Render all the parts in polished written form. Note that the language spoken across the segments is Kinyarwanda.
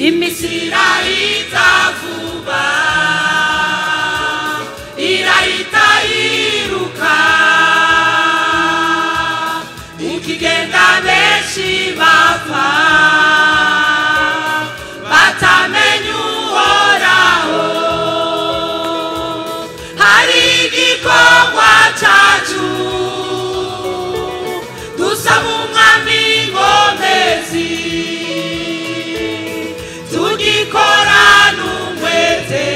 Imisira itavuba irahita yiruka ikigenda benshi bapfa batamenya uhoraho hari igikorwa cyacu dusaba umwami ngomezi koranu mwete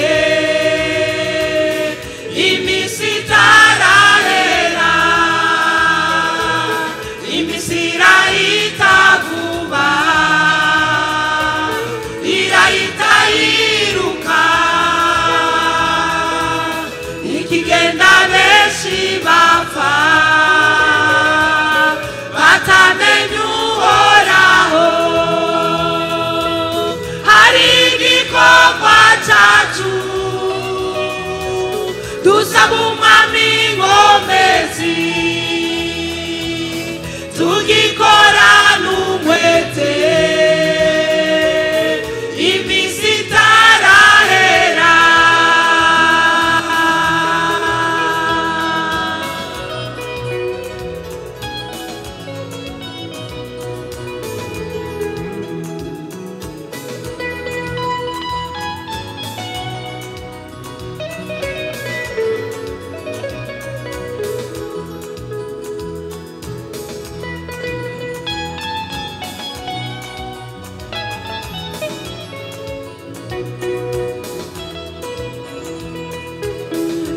imisitarahera imisira itavuba irahita yiruka ikigenda benshi bapfa batamenya uhoraho igikorwa cyacu dusaba umwami ngomezi tugikorana umwete iminsi itarahera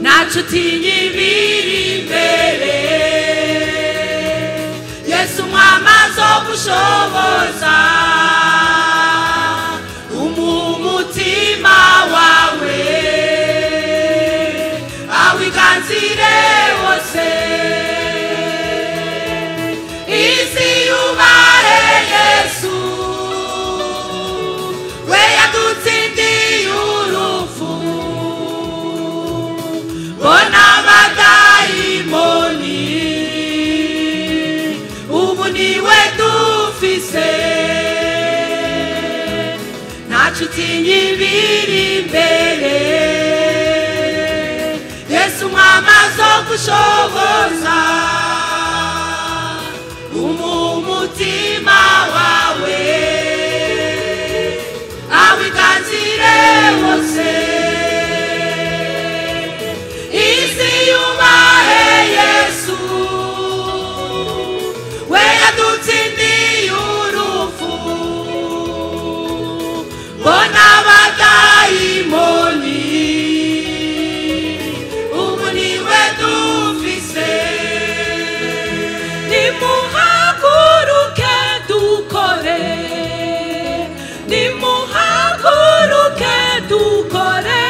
nacutinye ibiri imbere Yesu mwami azogushoboza umutima wawe awiganzire wose isi yubahe Yesu we yadutsindiye urupfu bona abadayimoni ubu niwe dufise nacutinye ibiri imbere Yesu mwami azogushoboza umutima wawe awiganzire wose isi yubahe Yesu we yadutsindiye urupfu bona abadayimoni ubu niwe dufise nimuhaguruke dukore nimuhaguruke dukore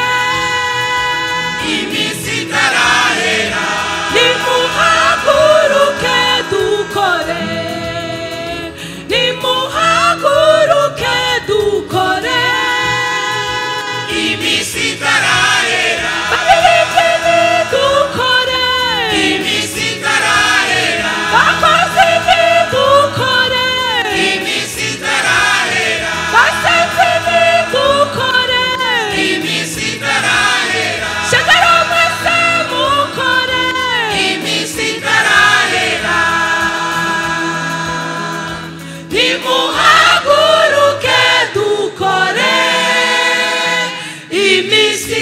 nimuhaguruke dukore nimuhaguruke dukore iminsi itarahera dukore iminsi itarahera bakozi dukore iminsi itarahera basenzi dukore iminsi itarahera shagara mwese mukore iminsi itarahera nimuhaguruke dukore iminsi